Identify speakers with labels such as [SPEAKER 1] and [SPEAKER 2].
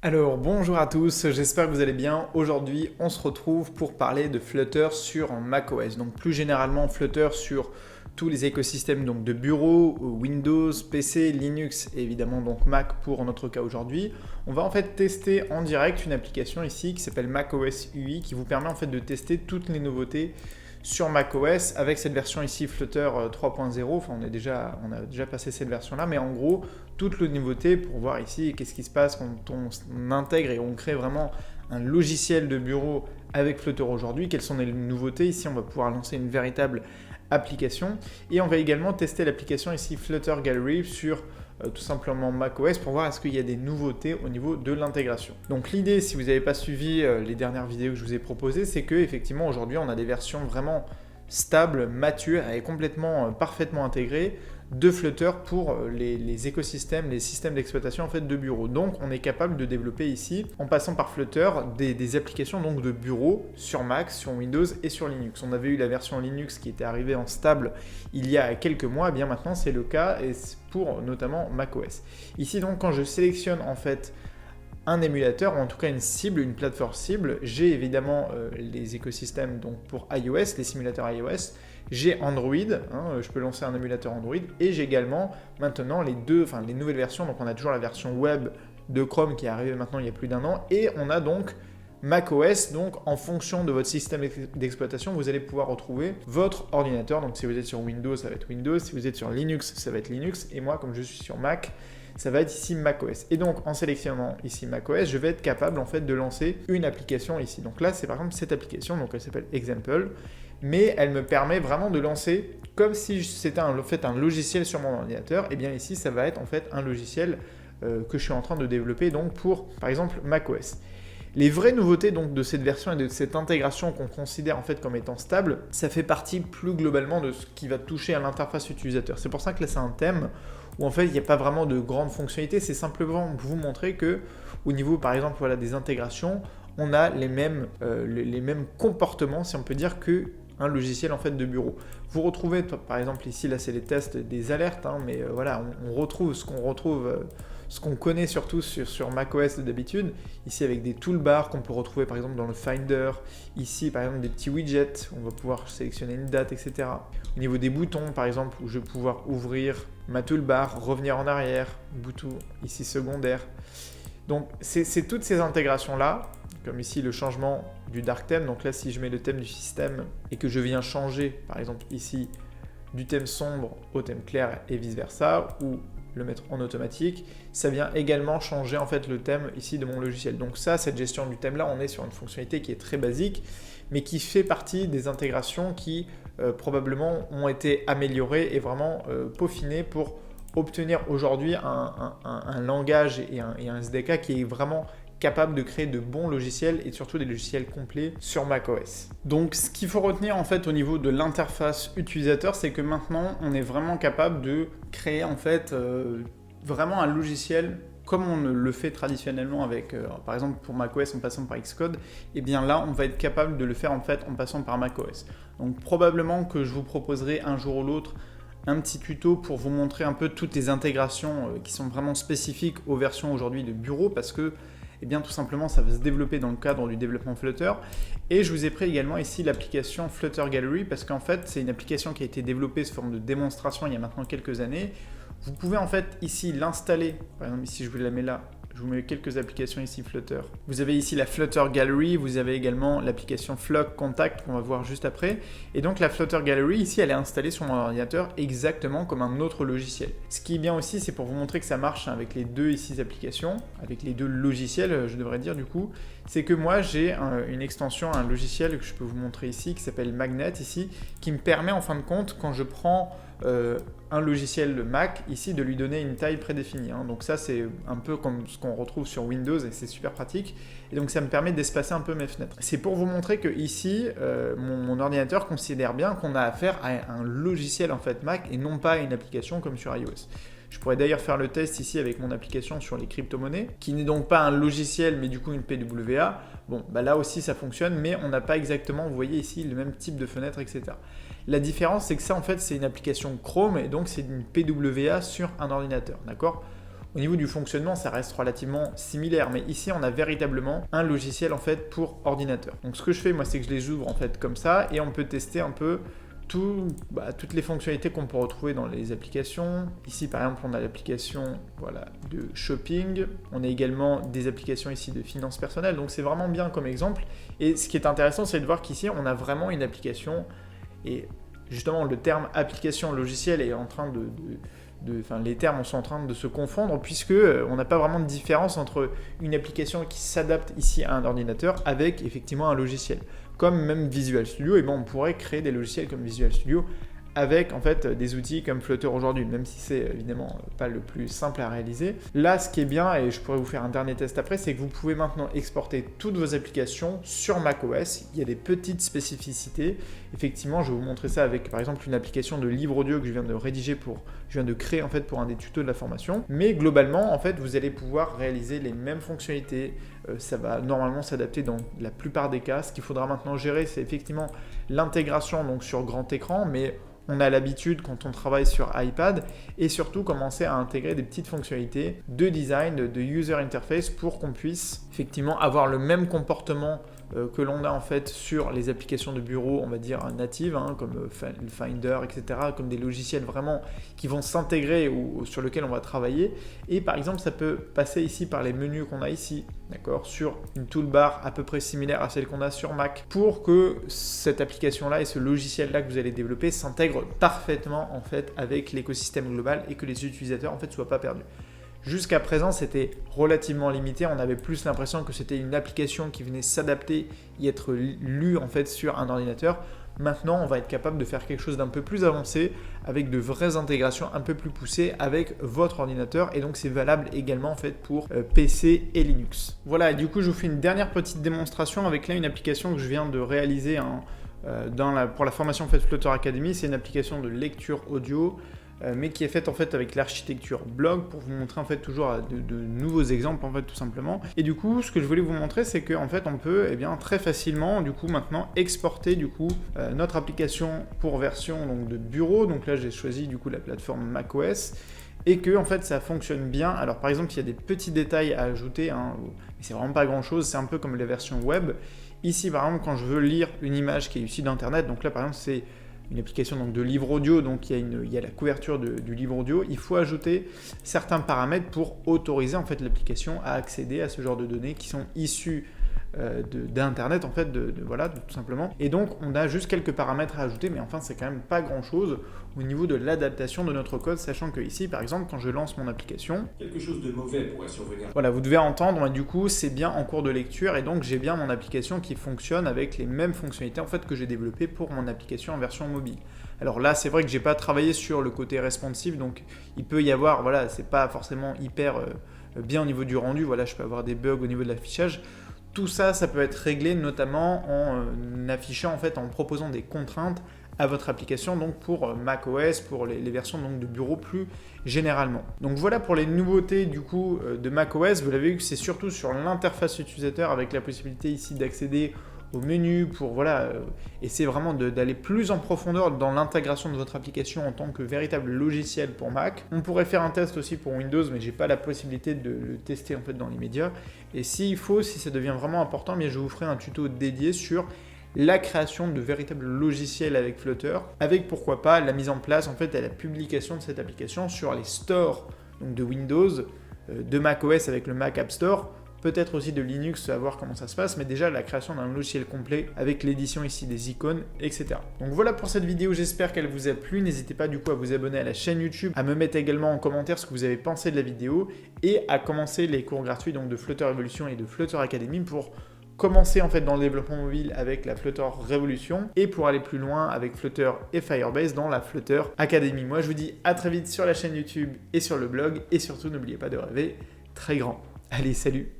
[SPEAKER 1] Alors bonjour à tous, j'espère que vous allez bien. Aujourd'hui on se retrouve pour parler de Flutter sur macOS. Donc plus généralement Flutter sur tous les écosystèmes donc de bureau, Windows, PC, Linux et évidemment donc Mac pour notre cas aujourd'hui. On va en fait tester en direct une application ici qui s'appelle macOS UI qui vous permet en fait de tester toutes les nouveautés sur macOS avec cette version ici Flutter 3.0, enfin on a déjà passé cette version là, mais en gros toutes les nouveautés pour voir ici qu'est-ce qui se passe quand on intègre et on crée vraiment un logiciel de bureau avec Flutter aujourd'hui, quelles sont les nouveautés. Ici on va pouvoir lancer une véritable application et on va également tester l'application ici Flutter Gallery sur tout simplement macOS pour voir est-ce qu'il y a des nouveautés au niveau de l'intégration. Donc l'idée, si vous n'avez pas suivi les dernières vidéos que je vous ai proposées, c'est que effectivement aujourd'hui on a des versions vraiment stables, matures et complètement parfaitement intégrées de Flutter pour les écosystèmes, les systèmes d'exploitation en fait de bureau. Donc on est capable de développer ici, en passant par Flutter, des applications donc de bureau sur Mac, sur Windows et sur Linux. On avait eu la version Linux qui était arrivée en stable il y a quelques mois, et bien maintenant c'est le cas et pour notamment macOS. Ici donc quand je sélectionne en fait un émulateur, ou en tout cas une cible, une plateforme cible, j'ai évidemment les écosystèmes donc pour iOS, les simulateurs iOS, j'ai Android, je peux lancer un émulateur Android, et j'ai également maintenant les nouvelles versions, donc on a toujours la version web de Chrome qui est arrivée maintenant il y a plus d'un an, et on a donc macOS, donc en fonction de votre système d'exploitation, vous allez pouvoir retrouver votre ordinateur. Donc si vous êtes sur Windows, ça va être Windows, si vous êtes sur Linux, ça va être Linux, et moi comme je suis sur Mac, ça va être ici macOS. Et donc en sélectionnant ici macOS, je vais être capable en fait de lancer une application ici. Donc là c'est par exemple cette application, donc elle s'appelle Example, mais elle me permet vraiment de lancer comme si c'était un logiciel sur mon ordinateur. Et bien ici ça va être en fait un logiciel que je suis en train de développer donc pour par exemple macOS. Les vraies nouveautés donc de cette version et de cette intégration qu'on considère en fait comme étant stable, ça fait partie plus globalement de ce qui va toucher à l'interface utilisateur. C'est pour ça que là c'est un thème où en fait il n'y a pas vraiment de grandes fonctionnalités, c'est simplement vous montrer que au niveau par exemple des intégrations, on a les mêmes comportements si on peut dire que un logiciel en fait de bureau. Vous retrouvez par exemple ici là c'est les tests des alertes, mais voilà on retrouve ce qu'on connaît surtout sur macOS d'habitude, ici avec des toolbars qu'on peut retrouver par exemple dans le Finder, ici par exemple des petits widgets, on va pouvoir sélectionner une date, etc. Au niveau des boutons par exemple, où je vais pouvoir ouvrir ma toolbar, revenir en arrière, bouton ici secondaire. Donc c'est toutes ces intégrations-là, comme ici le changement du dark theme, donc là si je mets le thème du système et que je viens changer par exemple ici du thème sombre au thème clair et vice versa, ou le mettre en automatique, ça vient également changer en fait le thème ici de mon logiciel. Donc ça, cette gestion du thème là, on est sur une fonctionnalité qui est très basique, mais qui fait partie des intégrations qui probablement ont été améliorées et vraiment peaufinées pour obtenir aujourd'hui un langage et un SDK qui est vraiment capable de créer de bons logiciels et surtout des logiciels complets sur macOS. Donc ce qu'il faut retenir en fait au niveau de l'interface utilisateur, c'est que maintenant on est vraiment capable de créer en fait vraiment un logiciel comme on le fait traditionnellement avec, par exemple pour macOS en passant par Xcode, et bien là on va être capable de le faire en fait en passant par macOS. Donc probablement que je vous proposerai un jour ou l'autre un petit tuto pour vous montrer un peu toutes les intégrations qui sont vraiment spécifiques aux versions aujourd'hui de bureau, parce que et bien tout simplement ça va se développer dans le cadre du développement Flutter. Et je vous ai pris également ici l'application Flutter Gallery, parce qu'en fait c'est une application qui a été développée sous forme de démonstration il y a maintenant quelques années. Vous pouvez en fait ici l'installer, par exemple ici je vous la mets là, je vous mets quelques applications ici Flutter. Vous avez ici la Flutter Gallery, vous avez également l'application Flock Contact qu'on va voir juste après. Et donc la Flutter Gallery ici elle est installée sur mon ordinateur exactement comme un autre logiciel. Ce qui est bien aussi, c'est pour vous montrer que ça marche avec les deux ici applications, avec les deux logiciels je devrais dire du coup, c'est que moi j'ai une extension, un logiciel que je peux vous montrer ici qui s'appelle Magnet ici, qui me permet en fin de compte quand je prends un logiciel Mac ici de lui donner une taille prédéfinie. Donc ça c'est un peu comme ce qu'on retrouve sur Windows et c'est super pratique. Et donc ça me permet d'espacer un peu mes fenêtres. C'est pour vous montrer que ici mon ordinateur considère bien qu'on a affaire à un logiciel en fait Mac et non pas à une application comme sur iOS. Je pourrais d'ailleurs faire le test ici avec mon application sur les crypto-monnaies, qui n'est donc pas un logiciel mais du coup une PWA. Bon, bah là aussi ça fonctionne, mais on n'a pas exactement, vous voyez ici, le même type de fenêtre, etc. La différence, c'est que ça en fait c'est une application Chrome et donc c'est une PWA sur un ordinateur, d'accord ? Au niveau du fonctionnement, ça reste relativement similaire, mais ici on a véritablement un logiciel en fait pour ordinateur. Donc ce que je fais moi, c'est que je les ouvre en fait comme ça et on peut tester un peu toutes les fonctionnalités qu'on peut retrouver dans les applications. Ici par exemple on a l'application de shopping, on a également des applications ici de finances personnelles, donc c'est vraiment bien comme exemple. Et ce qui est intéressant, c'est de voir qu'ici on a vraiment une application, et justement le terme application logiciel est en train les termes sont en train de se confondre, puisque on n'a pas vraiment de différence entre une application qui s'adapte ici à un ordinateur avec effectivement un logiciel. Comme même Visual Studio, et on pourrait créer des logiciels comme Visual Studio avec en fait des outils comme Flutter aujourd'hui, même si c'est évidemment pas le plus simple à réaliser. Là, ce qui est bien, et je pourrais vous faire un dernier test après, c'est que vous pouvez maintenant exporter toutes vos applications sur macOS. Il y a des petites spécificités. Effectivement, je vais vous montrer ça avec par exemple une application de livre audio que je viens de créer en fait pour un des tutos de la formation. Mais globalement, en fait, vous allez pouvoir réaliser les mêmes fonctionnalités. Ça va normalement s'adapter dans la plupart des cas. Ce qu'il faudra maintenant gérer, c'est effectivement l'intégration donc sur grand écran, mais on a l'habitude quand on travaille sur iPad, et surtout commencer à intégrer des petites fonctionnalités de design, de user interface pour qu'on puisse effectivement avoir le même comportement que l'on a en fait sur les applications de bureau, on va dire natives, comme le Finder, etc., comme des logiciels vraiment qui vont s'intégrer ou sur lesquels on va travailler. Et par exemple, ça peut passer ici par les menus qu'on a ici, d'accord, sur une toolbar à peu près similaire à celle qu'on a sur Mac, pour que cette application-là et ce logiciel-là que vous allez développer s'intègrent parfaitement en fait avec l'écosystème global et que les utilisateurs en fait soient pas perdus. Jusqu'à présent, c'était relativement limité. On avait plus l'impression que c'était une application qui venait s'adapter et être lue en fait sur un ordinateur. Maintenant, on va être capable de faire quelque chose d'un peu plus avancé avec de vraies intégrations un peu plus poussées avec votre ordinateur, et donc c'est valable également en fait pour PC et Linux. Voilà, et du coup, je vous fais une dernière petite démonstration avec là une application que je viens de réaliser pour la formation en fait Flutter Academy. C'est une application de lecture audio, mais qui est faite en fait avec l'architecture blog pour vous montrer en fait toujours de nouveaux exemples en fait tout simplement. Et du coup, ce que je voulais vous montrer, c'est qu'en fait on peut très facilement du coup maintenant exporter notre application pour version donc de bureau. Donc là j'ai choisi du coup la plateforme macOS, et que en fait ça fonctionne bien. Alors par exemple, il y a des petits détails à ajouter, mais c'est vraiment pas grand chose, c'est un peu comme les versions web. Ici par exemple, quand je veux lire une image qui est issue d'internet, donc là par exemple c'est une application donc, de livre audio, donc il y a la couverture du livre audio, il faut ajouter certains paramètres pour autoriser en fait l'application à accéder à ce genre de données qui sont issues d'internet en fait, tout simplement. Et donc on a juste quelques paramètres à ajouter, mais enfin c'est quand même pas grand chose au niveau de l'adaptation de notre code, sachant que ici par exemple quand je lance mon application,
[SPEAKER 2] quelque chose de mauvais pourrait survenir.
[SPEAKER 1] Voilà, vous devez entendre, et du coup c'est bien en cours de lecture, et donc j'ai bien mon application qui fonctionne avec les mêmes fonctionnalités en fait que j'ai développées pour mon application en version mobile. Alors là c'est vrai que j'ai pas travaillé sur le côté responsive, donc il peut y avoir, c'est pas forcément hyper bien au niveau du rendu, je peux avoir des bugs au niveau de l'affichage. Tout ça, ça peut être réglé notamment en affichant, en fait, en proposant des contraintes à votre application, donc pour macOS, pour les versions donc, de bureau plus généralement. Donc voilà pour les nouveautés du coup de macOS. Vous l'avez vu que c'est surtout sur l'interface utilisateur avec la possibilité ici d'accéder au menu pour essayer vraiment d'aller plus en profondeur dans l'intégration de votre application en tant que véritable logiciel pour Mac. On pourrait faire un test aussi pour Windows, mais j'ai pas la possibilité de le tester en fait dans l'immédiat. Et si ça devient vraiment important, bien je vous ferai un tuto dédié sur la création de véritables logiciels avec Flutter, avec pourquoi pas la mise en place en fait et la publication de cette application sur les stores donc de Windows, de macOS avec le Mac App Store, peut-être aussi de Linux, à voir comment ça se passe, mais déjà la création d'un logiciel complet avec l'édition ici des icônes, etc. Donc voilà pour cette vidéo, j'espère qu'elle vous a plu. N'hésitez pas du coup à vous abonner à la chaîne YouTube, à me mettre également en commentaire ce que vous avez pensé de la vidéo, et à commencer les cours gratuits donc de Flutter Evolution et de Flutter Academy pour commencer en fait dans le développement mobile avec la Flutter Revolution, et pour aller plus loin avec Flutter et Firebase dans la Flutter Academy. Moi je vous dis à très vite sur la chaîne YouTube et sur le blog, et surtout n'oubliez pas de rêver très grand. Allez, salut!